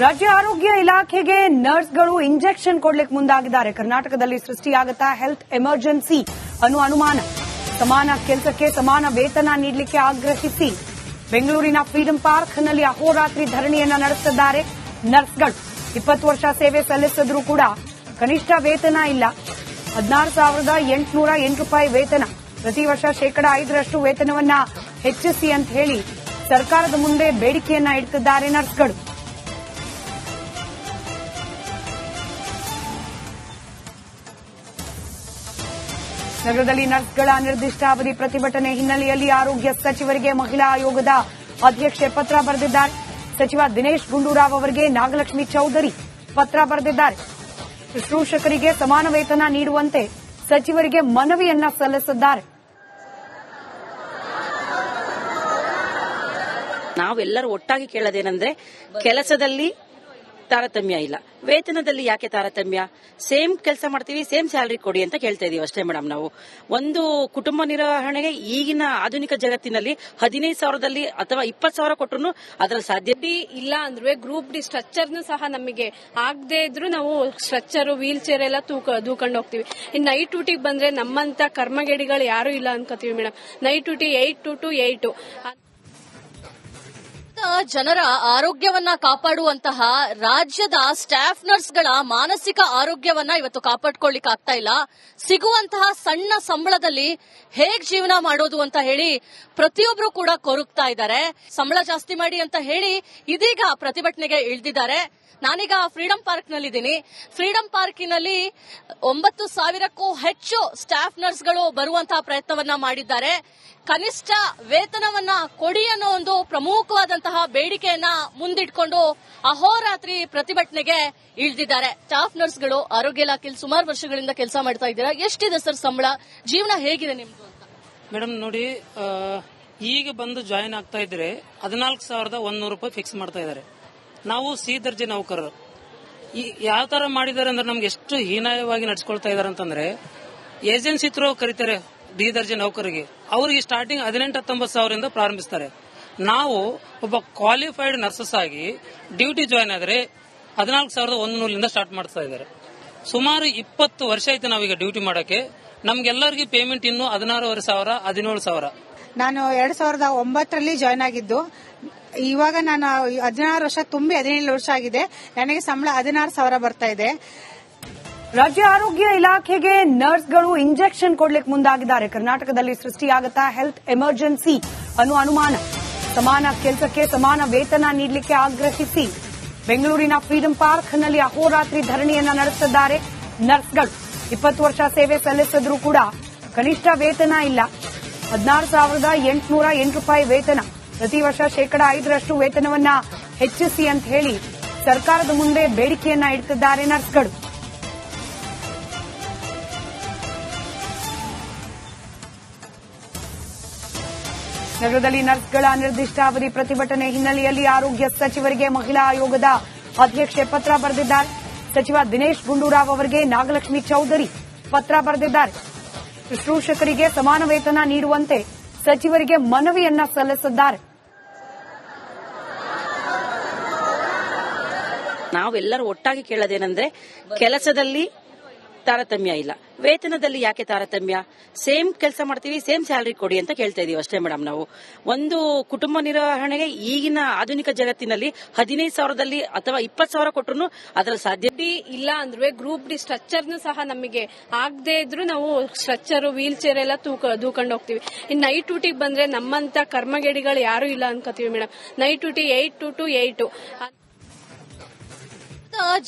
ರಾಜ್ಯ ಆರೋಗ್ಯ ಇಲಾಖೆಗೆ ನರ್ಸ್ಗಳು ಇಂಜೆಕ್ಷನ್ ಕೊಡ್ಲಿಕ್ಕೆ ಮುಂದಾಗಿದ್ದಾರೆ. ಕರ್ನಾಟಕದಲ್ಲಿ ಸೃಷ್ಟಿಯಾಗುತ್ತಾ ಹೆಲ್ತ್ ಎಮರ್ಜೆನ್ಸಿ ಅನ್ನೋ ಅನುಮಾನ. ಸಮಾನ ಕೆಲಸಕ್ಕೆ ಸಮಾನ ವೇತನ ನೀಡಲಿಕ್ಕೆ ಆಗ್ರಹಿಸಿ ಬೆಂಗಳೂರಿನ ಫ್ರೀಡಂ ಪಾರ್ಕ್ನಲ್ಲಿ ಅಹೋರಾತ್ರಿ ಧರಣಿಯನ್ನ ನಡೆಸುತ್ತಿದ್ದಾರೆ ನರ್ಸ್ಗಳು. 20 ವರ್ಷ ಸೇವೆ ಸಲ್ಲಿಸಿದ್ರೂ ಕೂಡ ಕನಿಷ್ಠ ವೇತನ ಇಲ್ಲ. 16,808 ರೂಪಾಯಿ ವೇತನ. ಪ್ರತಿ ವರ್ಷ 5% ವೇತನವನ್ನ ಹೆಚ್ಚಿಸಿ ಅಂತ ಹೇಳಿ ಸರ್ಕಾರದ ಮುಂದೆ ಬೇಡಿಕೆಯನ್ನ ಇಡ್ತಿದ್ದಾರೆ ನರ್ಸ್ಗಳು. ನಗರದಲ್ಲಿ ನರ್ಸ್ಗಳ ಅನಿರ್ದಿಷ್ಟಾವಧಿ ಪ್ರತಿಭಟನೆ ಹಿನ್ನೆಲೆಯಲ್ಲಿ ಆರೋಗ್ಯ ಸಚಿವರಿಗೆ ಮಹಿಳಾ ಆಯೋಗದ ಅಧ್ಯಕ್ಷೆ ಪತ್ರ ಬರೆದಿದ್ದಾರೆ. ಸಚಿವ ದಿನೇಶ್ ಗುಂಡೂರಾವ್ ಅವರಿಗೆ ನಾಗಲಕ್ಷ್ಮಿ ಚೌಧರಿ ಪತ್ರ ಬರೆದಿದ್ದಾರೆ. ಶುಶ್ರೂಷಕರಿಗೆ ಸಮಾನ ವೇತನ ನೀಡುವಂತೆ ಸಚಿವರಿಗೆ ಮನವಿಯನ್ನ ಸಲ್ಲಿಸಿದ್ದಾರೆ. ನಾವೆಲ್ಲರೂ ಒಟ್ಟಾಗಿ ಕೇಳೋದೇನೆಂದ್ರೆ, ಕೆಲಸದಲ್ಲಿ ತಾರತಮ್ಯ ಇಲ್ಲ, ವೇತನದಲ್ಲಿ ಯಾಕೆ ತಾರತಮ್ಯ? ಸೇಮ್ ಕೆಲಸ ಮಾಡ್ತೀವಿ, ಸೇಮ್ ಸ್ಯಾಲರಿ ಕೊಡಿ ಅಂತ ಕೇಳ್ತಾ ಇದೀವಿ ಅಷ್ಟೇ ಮೇಡಮ್. ನಾವು ಒಂದು ಕುಟುಂಬ ನಿರ್ವಹಣೆಗೆ ಈಗಿನ ಆಧುನಿಕ ಜಗತ್ತಿನಲ್ಲಿ 15,000ದಲ್ಲಿ ಅಥವಾ 20,000 ಕೊಟ್ಟರು ಅದರ ಸಾಧ್ಯತೆ ಇಲ್ಲ. ಅಂದ್ರೆ ಗ್ರೂಪ್ ಡಿ ಸ್ಟ್ರಕ್ಚರ್ನು ಸಹ ನಮಗೆ ಆಗದೆ ಇದ್ರು ನಾವು ಸ್ಟ್ರಕ್ಚರ್ ವೀಲ್ ಚೇರ್ ಎಲ್ಲ ದೂಕೊಂಡು ಹೋಗ್ತೀವಿ. ಇನ್ನು ನೈಟ್ ಡ್ಯೂಟಿಗೆ ಬಂದ್ರೆ ನಮ್ಮಂತ ಕರ್ಮಗೇಡಿಗಳು ಯಾರು ಇಲ್ಲ ಅನ್ಕೋತೀವಿ ಮೇಡಮ್. Night duty 8 to 8. ಜನರ ಆರೋಗ್ಯವನ್ನ ಕಾಪಾಡುವಂತಹ ರಾಜ್ಯದ ಸ್ಟಾಫ್ ನರ್ಸ್ಗಳ ಮಾನಸಿಕ ಆರೋಗ್ಯವನ್ನ ಇವತ್ತು ಕಾಪಾಡ್ಕೊಳ್ಳಿಕ್ ಆಗ್ತಾ ಇಲ್ಲ. ಸಿಗುವಂತಹ ಸಣ್ಣ ಸಂಬಳದಲ್ಲಿ ಹೇಗ್ ಜೀವನ ಮಾಡೋದು ಅಂತ ಹೇಳಿ ಪ್ರತಿಯೊಬ್ರು ಕೂಡ ಕೊರಗ್ತಾ ಇದ್ದಾರೆ. ಸಂಬಳ ಜಾಸ್ತಿ ಮಾಡಿ ಅಂತ ಹೇಳಿ ಇದೀಗ ಪ್ರತಿಭಟನೆಗೆ ಇಳಿದಿದ್ದಾರೆ. ನಾನೀಗ ಫ್ರೀಡಂ ಪಾರ್ಕ್ ನಲ್ಲಿದ್ದೀನಿ. ಫ್ರೀಡಂ ಪಾರ್ಕಿನಲ್ಲಿ 9,000ಕ್ಕೂ ಹೆಚ್ಚು ಸ್ಟಾಫ್ ನರ್ಸ್ಗಳು ಬರುವಂತಹ ಪ್ರಯತ್ನವನ್ನ ಮಾಡಿದ್ದಾರೆ. ಕನಿಷ್ಠ ವೇತನವನ್ನ ಕೊಡಿ ಅನ್ನೋ ಒಂದು ಪ್ರಮುಖವಾದಂತಹ ಬೇಡಿಕೆಯನ್ನ ಮುಂದಿಟ್ಕೊಂಡು ಅಹೋರಾತ್ರಿ ಪ್ರತಿಭಟನೆಗೆ ಇಳಿದಿದ್ದಾರೆ. ಸ್ಟಾಫ್ ನರ್ಸ್ಗಳು ಆರೋಗ್ಯ ಇಲಾಖೆಯಲ್ಲಿ ಸುಮಾರು ವರ್ಷಗಳಿಂದ ಕೆಲಸ ಮಾಡ್ತಾ ಇದ್ದೀರಾ. ಎಷ್ಟಿದೆ ಸರ್ ಸಂಬಳ? ಜೀವನ ಹೇಗಿದೆ ನಿಮ್ದು ಅಂತ? ಮೇಡಮ್ ನೋಡಿ, ಈಗ ಬಂದು ಜಾಯಿನ್ ಆಗ್ತಾ ಇದ್ರೆ 14,100 ರೂಪಾಯಿ ಫಿಕ್ಸ್ ಮಾಡ್ತಾ ಇದ್ದಾರೆ. ನಾವು ಸಿ ದರ್ಜೆ ನೌಕರರು. ಯಾವ ತರ ಮಾಡಿದ್ದಾರೆ ಅಂದ್ರೆ ನಮ್ಗೆ ಎಷ್ಟು ಹೀನಾಯವಾಗಿ ನಡ್ಸ್ಕೊಳ್ತಾ ಇದಾರೆ ಅಂತಂದ್ರೆ, ಏಜೆನ್ಸಿ ಥ್ರೂ ಕರೀತಾರೆ ಡಿ ದರ್ಜೆ ನೌಕರಿಗೆ. ಅವರಿಗೆ ಸ್ಟಾರ್ಟಿಂಗ್ 18-19 ಸಾವಿರದಿಂದ ಪ್ರಾರಂಭಿಸ್ತಾರೆ. ನಾವು ಒಬ್ಬ ಕ್ವಾಲಿಫೈಡ್ ನರ್ಸಸ್ ಆಗಿ ಡ್ಯೂಟಿ ಜಾಯಿನ್ ಆದ್ರೆ 14,100ರಿಂದ ಸ್ಟಾರ್ಟ್ ಮಾಡ್ತಾ ಇದ್ದಾರೆ. ಸುಮಾರು 20 ವರ್ಷ ಆಯ್ತು ನಾವೀಗ ಡ್ಯೂಟಿ ಮಾಡಕ್ಕೆ. ನಮ್ಗೆಲ್ಲರಿಗೂ ಪೇಮೆಂಟ್ ಇನ್ನು 16,500, 17,000. ನಾನು 2009ರಲ್ಲಿ ಜಾಯ್ನ್ ಆಗಿದ್ದು. ಇವಾಗ ನಾನು 16 ವರ್ಷ ತುಂಬಿ 17 ವರ್ಷ ಆಗಿದೆ. ನನಗೆ ಸಂಬಳ 16,000 ಬರ್ತಾ ಇದೆ. ರಾಜ್ಯ ಆರೋಗ್ಯ ಇಲಾಖೆಗೆ ನರ್ಸ್ಗಳು ಇಂಜೆಕ್ಷನ್ ಕೊಡ್ಲಿಕ್ಕೆ ಮುಂದಾಗಿದ್ದಾರೆ. ಕರ್ನಾಟಕದಲ್ಲಿ ಸೃಷ್ಟಿಯಾಗುತ್ತಾ ಹೆಲ್ತ್ ಎಮರ್ಜೆನ್ಸಿ ಅನ್ನೋ ಅನುಮಾನ. ಸಮಾನ ಕೆಲಸಕ್ಕೆ ಸಮಾನ ವೇತನ ನೀಡಲಿಕ್ಕೆ ಆಗ್ರಹಿಸಿ ಬೆಂಗಳೂರಿನ ಫ್ರೀಡಂ ಪಾರ್ಕ್ನಲ್ಲಿ ಅಹೋರಾತ್ರಿ ಧರಣಿಯನ್ನ ನಡೆಸುತ್ತಿದ್ದಾರೆ ನರ್ಸ್ಗಳು. 20 ವರ್ಷ ಸೇವೆ ಸಲ್ಲಿಸಿದ್ರೂ ಕೂಡ ಕನಿಷ್ಠ ವೇತನ ಇಲ್ಲ. 16,808 ರೂಪಾಯಿ ವೇತನ. ಪ್ರತಿ ವರ್ಷ 5% ವೇತನವನ್ನ ಹೆಚ್ಚಿಸಿ ಅಂತ ಹೇಳಿ ಸರ್ಕಾರದ ಮುಂದೆ ಬೇಡಿಕೆಯನ್ನ ಇಡ್ತಿದ್ದಾರೆ ನರ್ಸ್ಗಳು. ನಗರದಲ್ಲಿ ನರ್ಸ್ಗಳ ಅನಿರ್ದಿಷ್ಟಾವಧಿ ಪ್ರತಿಭಟನೆ ಹಿನ್ನೆಲೆಯಲ್ಲಿ ಆರೋಗ್ಯ ಸಚಿವರಿಗೆ ಮಹಿಳಾ ಆಯೋಗದ ಅಧ್ಯಕ್ಷೆ ಪತ್ರ ಬರೆದಿದ್ದಾರೆ. ಸಚಿವ ದಿನೇಶ್ ಗುಂಡೂರಾವ್ ಅವರಿಗೆ ನಾಗಲಕ್ಷ್ಮಿ ಚೌಧರಿ ಪತ್ರ ಬರೆದಿದ್ದಾರೆ. ಶುಶ್ರೂಷಕರಿಗೆ ಸಮಾನ ವೇತನ ನೀಡುವಂತೆ ಸಚಿವರಿಗೆ ಮನವಿಯನ್ನ ಸಲ್ಲಿಸಿದ್ದಾರೆ. ನಾವೆಲ್ಲರೂ ಒಟ್ಟಾಗಿ ಕೇಳೋದೇನೆಂದ್ರೆ, ಕೆಲಸದಲ್ಲಿ ತಾರತಮ್ಯ ಇಲ್ಲ, ವೇತನದಲ್ಲಿ ಯಾಕೆ ತಾರತಮ್ಯ? ಸೇಮ್ ಕೆಲಸ ಮಾಡ್ತೀವಿ, ಸೇಮ್ ಸ್ಯಾಲರಿ ಕೊಡಿ ಅಂತ ಕೇಳ್ತಾ ಇದೀವಿ ಅಷ್ಟೇ ಮೇಡಮ್. ನಾವು ಒಂದು ಕುಟುಂಬ ನಿರ್ವಹಣೆಗೆ ಈಗಿನ ಆಧುನಿಕ ಜಗತ್ತಿನಲ್ಲಿ 15,000ದಲ್ಲಿ ಅಥವಾ 20,000 ಕೊಟ್ಟರು ಅದರ ಸಾಧ್ಯತೆ ಇಲ್ಲ. ಅಂದ್ರೆ ಗ್ರೂಪ್ ಡಿ ಸ್ಟ್ರಕ್ಚರ್ನು ಸಹ ನಮಗೆ ಆಗದೆ ಇದ್ರು ನಾವು ಸ್ಟ್ರಕ್ಚರ್ ವೀಲ್ ಚೇರ್ ಎಲ್ಲ ದೂಕೊಂಡು ಹೋಗ್ತೀವಿ. ಇನ್ನು ನೈಟ್ ಡ್ಯೂಟಿಗೆ ಬಂದ್ರೆ ನಮ್ಮಂತ ಕರ್ಮಗೇಡಿಗಳು ಯಾರು ಇಲ್ಲ ಅನ್ಕೋತೀವಿ ಮೇಡಮ್. Night duty 8 to 8.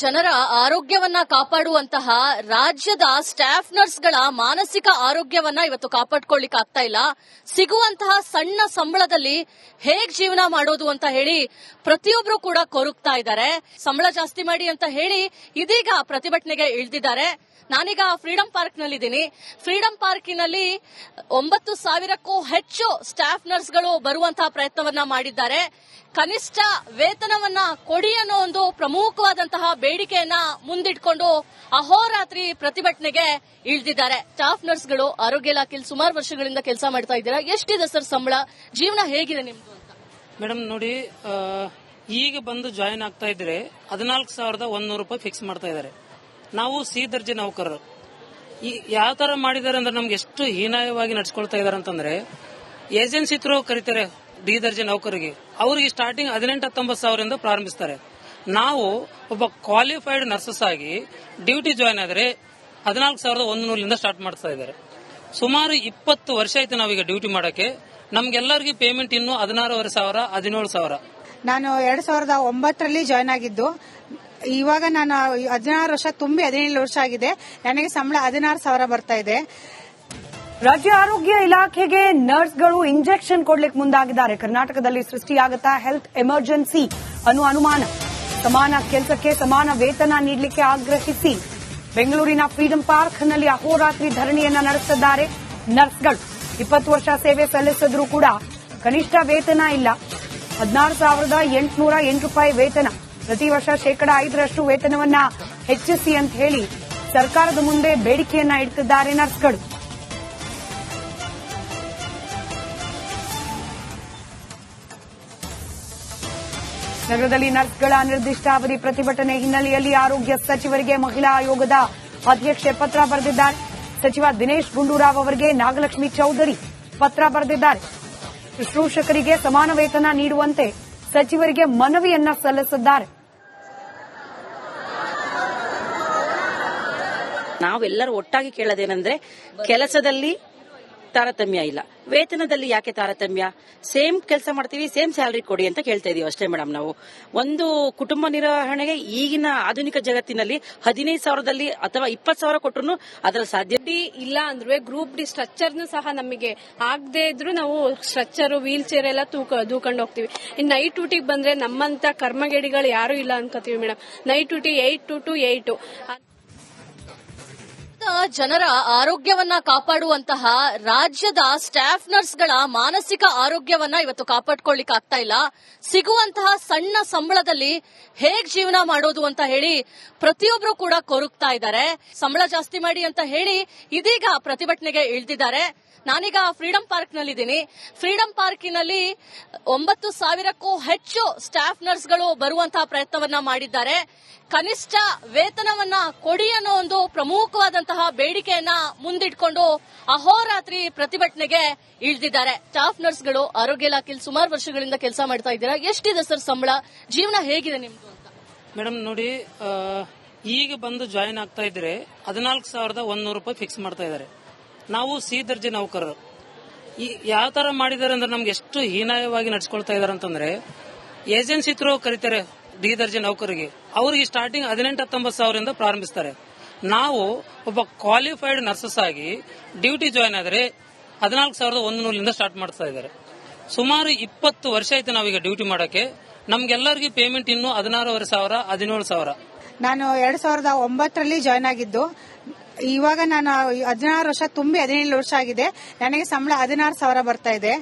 ಜನರ ಆರೋಗ್ಯವನ್ನ ಕಾಪಾಡುವಂತಹ ರಾಜ್ಯದ ಸ್ಟಾಫ್ ನರ್ಸ್ಗಳ ಮಾನಸಿಕ ಆರೋಗ್ಯವನ್ನ ಇವತ್ತು ಕಾಪಾಡ್ಕೊಳ್ಳಿಕ್ ಆಗ್ತಾ ಇಲ್ಲ. ಸಿಗುವಂತಹ ಸಣ್ಣ ಸಂಬಳದಲ್ಲಿ ಹೇಗ್ ಜೀವನ ಮಾಡೋದು ಅಂತ ಹೇಳಿ ಪ್ರತಿಯೊಬ್ರು ಕೂಡ ಕೊರಗ್ತಾ ಇದ್ದಾರೆ. ಸಂಬಳ ಜಾಸ್ತಿ ಮಾಡಿ ಅಂತ ಹೇಳಿ ಇದೀಗ ಪ್ರತಿಭಟನೆಗೆ ಇಳಿದಿದ್ದಾರೆ. ನಾನೀಗ ಫ್ರೀಡಂ ಪಾರ್ಕ್ ನಲ್ಲಿದ್ದೀನಿ. ಫ್ರೀಡಂ ಪಾರ್ಕಿನಲ್ಲಿ 9,000ಕ್ಕೂ ಹೆಚ್ಚು ಸ್ಟಾಫ್ ನರ್ಸ್ಗಳು ಬರುವಂತಹ ಪ್ರಯತ್ನವನ್ನ ಮಾಡಿದ್ದಾರೆ. ಕನಿಷ್ಠ ವೇತನವನ್ನ ಕೊಡಿ ಅನ್ನೋ ಒಂದು ಪ್ರಮುಖವಾದಂತಹ ಬೇಡಿಕೆಯನ್ನ ಮುಂದಿಟ್ಕೊಂಡು ಅಹೋರಾತ್ರಿ ಪ್ರತಿಭಟನೆಗೆ ಇಳಿದಿದ್ದಾರೆ. ಸ್ಟಾಫ್ ನರ್ಸ್ಗಳು ಆರೋಗ್ಯ ಇಲಾಖೆಯಲ್ಲಿ ಸುಮಾರು ವರ್ಷಗಳಿಂದ ಕೆಲಸ ಮಾಡ್ತಾ ಇದ್ದೀರಾ. ಎಷ್ಟಿದೆ ಸರ್ ಸಂಬಳ? ಜೀವನ ಹೇಗಿದೆ ನಿಮ್ದು ಅಂತ? ಮೇಡಮ್ ನೋಡಿ, ಈಗ ಬಂದು ಜಾಯಿನ್ ಆಗ್ತಾ ಇದ್ರೆ 14,100 ರೂಪಾಯಿ ಫಿಕ್ಸ್ ಮಾಡ್ತಾ ಇದ್ದಾರೆ. ನಾವು ಸಿ ದರ್ಜೆ ನೌಕರರು. ಯಾವ ತರ ಮಾಡಿದ್ದಾರೆ ಅಂದ್ರೆ ನಮ್ಗೆ ಎಷ್ಟು ಹೀನಾಯವಾಗಿ ನಡ್ಸ್ಕೊಳ್ತಾ ಇದಾರೆ ಅಂತಂದ್ರೆ, ಏಜೆನ್ಸಿ ಥ್ರೂ ಕರೀತಾರೆ ಡಿ ದರ್ಜೆ ನೌಕರಿಗೆ. ಅವರಿಗೆ ಸ್ಟಾರ್ಟಿಂಗ್ 18-19 ಸಾವಿರದಿಂದ ಪ್ರಾರಂಭಿಸ್ತಾರೆ. ನಾವು ಒಬ್ಬ ಕ್ವಾಲಿಫೈಡ್ ನರ್ಸಸ್ ಆಗಿ ಡ್ಯೂಟಿ ಜಾಯಿನ್ ಆದ್ರೆ 14,100 ಸ್ಟಾರ್ಟ್ ಮಾಡ್ತಾ ಇದ್ದಾರೆ. ಸುಮಾರು 20 ವರ್ಷ ಆಯ್ತು ನಾವೀಗ ಡ್ಯೂಟಿ ಮಾಡಕ್ಕೆ. ನಮ್ಗೆಲ್ಲರಿಗೂ ಪೇಮೆಂಟ್ ಇನ್ನು 16,500, 17,000. ನಾನು 2009 ಜಾಯ್ನ್ ಆಗಿದ್ದು. ಇವಾಗ ನಾನು 16 ವರ್ಷ ತುಂಬಿ 17 ವರ್ಷ ಆಗಿದೆ. ನನಗೆ ಸಂಬಳ 16,000 ಬರ್ತಾ ಇದೆ. ರಾಜ್ಯ ಆರೋಗ್ಯ ಇಲಾಖೆಗೆ ನರ್ಸ್ಗಳು ಇಂಜೆಕ್ಷನ್ ಕೊಡ್ಲಿಕ್ಕೆ ಮುಂದಾಗಿದ್ದಾರೆ. ಕರ್ನಾಟಕದಲ್ಲಿ ಸೃಷ್ಟಿಯಾಗುತ್ತಾ ಹೆಲ್ತ್ ಎಮರ್ಜೆನ್ಸಿ ಅನ್ನೋ ಅನುಮಾನ. ಸಮಾನ ಕೆಲಸಕ್ಕೆ ಸಮಾನ ವೇತನ ನೀಡಲಿಕ್ಕೆ ಆಗ್ರಹಿಸಿ ಬೆಂಗಳೂರಿನ ಫ್ರೀಡಂ ಪಾರ್ಕ್ನಲ್ಲಿ ಅಹೋರಾತ್ರಿ ಧರಣಿಯನ್ನ ನಡೆಸುತ್ತಿದ್ದಾರೆ ನರ್ಸ್ಗಳು. 20 ವರ್ಷ ಸೇವೆ ಸಲ್ಲಿಸಿದ್ರೂ ಕೂಡ ಕನಿಷ್ಠ ವೇತನ ಇಲ್ಲ. 16,808 ರೂಪಾಯಿ ವೇತನ. ಪ್ರತಿ ವರ್ಷ 5% ವೇತನವನ್ನ ಹೆಚ್ಚಿಸಿ ಅಂತ ಹೇಳಿ ಸರ್ಕಾರದ ಮುಂದೆ ಬೇಡಿಕೆಯನ್ನ ಇಡ್ತಿದ್ದಾರೆ ನರ್ಸ್ಗಳು. ನಗರದಲ್ಲಿ ನರ್ಸ್ಗಳ ಅನಿರ್ದಿಷ್ಟಾವಧಿ ಪ್ರತಿಭಟನೆ ಹಿನ್ನೆಲೆಯಲ್ಲಿ ಆರೋಗ್ಯ ಸಚಿವರಿಗೆ ಮಹಿಳಾ ಆಯೋಗದ ಅಧ್ಯಕ್ಷೆ ಪತ್ರ ಬರೆದಿದ್ದಾರೆ. ಸಚಿವ ದಿನೇಶ್ ಗುಂಡೂರಾವ್ ಅವರಿಗೆ ನಾಗಲಕ್ಷ್ಮಿ ಚೌಧರಿ ಪತ್ರ ಬರೆದಿದ್ದಾರೆ. ಶುಶ್ರೂಷಕರಿಗೆ ಸಮಾನ ವೇತನ ನೀಡುವಂತೆ ಸಚಿವರಿಗೆ ಮನವಿಯನ್ನ ಸಲ್ಲಿಸಿದ್ದಾರೆ. ನಾವೆಲ್ಲರೂ ಒಟ್ಟಾಗಿ ಕೇಳೋದೇನೆಂದ್ರೆ, ಕೆಲಸದಲ್ಲಿ ತಾರತಮ್ಯ ಇಲ್ಲ, ವೇತನದಲ್ಲಿ ಯಾಕೆ ತಾರತಮ್ಯ? ಸೇಮ್ ಕೆಲಸ ಮಾಡ್ತೀವಿ, ಸೇಮ್ ಸ್ಯಾಲರಿ ಕೊಡಿ ಅಂತ ಕೇಳ್ತಾ ಇದೀವಿ ಅಷ್ಟೇ ಮೇಡಮ್. ನಾವು ಒಂದು ಕುಟುಂಬ ನಿರ್ವಹಣೆಗೆ ಈಗಿನ ಆಧುನಿಕ ಜಗತ್ತಿನಲ್ಲಿ 15,000 ಅಥವಾ 20,000 ಕೊಟ್ಟರು ಅದರ ಸಾಧ್ಯತೆ ಇಲ್ಲ ಅಂದ್ರೆ ಗ್ರೂಪ್ ಡಿ ಸ್ಟ್ರಕ್ಚರ್ನು ಸಹ ನಮಗೆ ಆಗದೆ ಇದ್ರು ನಾವು ಸ್ಟ್ರಕ್ಚರ್ ವೀಲ್ ಚೇರ್ ಎಲ್ಲ ದೂಕೊಂಡು ಹೋಗ್ತೀವಿ. ಇನ್ನು ನೈಟ್ ಡ್ಯೂಟಿಗೆ ಬಂದ್ರೆ ನಮ್ಮಂತ ಕರ್ಮಗೇಡಿಗಳು ಯಾರು ಇಲ್ಲ ಅನ್ಕೋತೀವಿ ಮೇಡಮ್. Night duty 8 to 8. ಜನರ ಆರೋಗ್ಯವನ್ನ ಕಾಪಾಡುವಂತಹ ರಾಜ್ಯದ ಸ್ಟಾಫ್ ನರ್ಸ್ಗಳ ಮಾನಸಿಕ ಆರೋಗ್ಯವನ್ನ ಇವತ್ತು ಕಾಪಾಡ್ಕೊಳ್ಳಿಕ್ ಆಗ್ತಾ ಇಲ್ಲ. ಸಿಗುವಂತಹ ಸಣ್ಣ ಸಂಬಳದಲ್ಲಿ ಹೇಗ್ ಜೀವನ ಮಾಡೋದು ಅಂತ ಹೇಳಿ ಪ್ರತಿಯೊಬ್ರು ಕೂಡ ಕೊರಗ್ತಾ ಇದ್ದಾರೆ. ಸಂಬಳ ಜಾಸ್ತಿ ಮಾಡಿ ಅಂತ ಹೇಳಿ ಇದೀಗ ಪ್ರತಿಭಟನೆಗೆ ಇಳಿದಿದ್ದಾರೆ. ನಾನೀಗ ಫ್ರೀಡಂ ಪಾರ್ಕ್ ನಲ್ಲಿದ್ದೀನಿ. ಫ್ರೀಡಂ ಪಾರ್ಕಿನಲ್ಲಿ 9,000ಕ್ಕೂ ಹೆಚ್ಚು ಸ್ಟಾಫ್ ನರ್ಸ್ಗಳು ಬರುವಂತಹ ಪ್ರಯತ್ನವನ್ನ ಮಾಡಿದ್ದಾರೆ. ಕನಿಷ್ಠ ವೇತನವನ್ನ ಕೊಡಿ ಅನ್ನೋ ಒಂದು ಪ್ರಮುಖವಾದಂತಹ ಬೇಡಿಕೆಯನ್ನ ಮುಂದಿಟ್ಕೊಂಡು ಅಹೋರಾತ್ರಿ ಪ್ರತಿಭಟನೆಗೆ ಇಳಿದಿದ್ದಾರೆ ಸ್ಟಾಫ್ ನರ್ಸ್ಗಳು. ಆರೋಗ್ಯ ಇಲಾಖೆಯಲ್ಲಿ ಸುಮಾರು ವರ್ಷಗಳಿಂದ ಕೆಲಸ ಮಾಡ್ತಾ ಇದ್ದೀರಾ, ಎಷ್ಟಿದೆ ಸರ್ ಸಂಬಳ? ಜೀವನ ಹೇಗಿದೆ ನಿಮ್ದು ಅಂತ? ಮೇಡಮ್ ನೋಡಿ, ಈಗ ಬಂದು ಜಾಯಿನ್ ಆಗ್ತಾ ಇದ್ರೆ 14,100 ರೂಪಾಯಿ ಫಿಕ್ಸ್ ಮಾಡ್ತಾ ಇದ್ದಾರೆ. ನಾವು ಸಿ ದರ್ಜೆ ನೌಕರರು. ಯಾವ ತರ ಮಾಡಿದ್ದಾರೆ ಅಂದ್ರೆ ನಮ್ಗೆ ಎಷ್ಟು ಹೀನಾಯವಾಗಿ ನಡ್ಸ್ಕೊಳ್ತಾ ಇದಾರೆ ಅಂತಂದ್ರೆ, ಏಜೆನ್ಸಿ ಥ್ರೂ ಕರೀತಾರೆ ಡಿ ದರ್ಜೆ ನೌಕರಿಗೆ. ಅವರಿಗೆ ಸ್ಟಾರ್ಟಿಂಗ್ 18-19 ಸಾವಿರದಿಂದ ಪ್ರಾರಂಭಿಸ್ತಾರೆ. ನಾವು ಒಬ್ಬ ಕ್ವಾಲಿಫೈಡ್ ನರ್ಸಸ್ ಆಗಿ ಡ್ಯೂಟಿ ಜಾಯಿನ್ ಆದ್ರೆ 14,100 ಸ್ಟಾರ್ಟ್ ಮಾಡ್ತಾ ಇದ್ದಾರೆ. ಸುಮಾರು 20 ವರ್ಷ ಆಯ್ತು ನಾವೀಗ ಡ್ಯೂಟಿ ಮಾಡಕ್ಕೆ. ನಮ್ಗೆಲ್ಲರಿಗೂ ಪೇಮೆಂಟ್ ಇನ್ನು 16,500, 17,000. ನಾನು 2009 ಜಾಯ್ನ್ ಆಗಿದ್ದು. ಇವಾಗ ನಾನು 16 ವರ್ಷ ತುಂಬಿ 17 ವರ್ಷ ಆಗಿದೆ. ನನಗೆ ಸಂಬಳ 16,000 ಬರ್ತಾ ಇದೆ.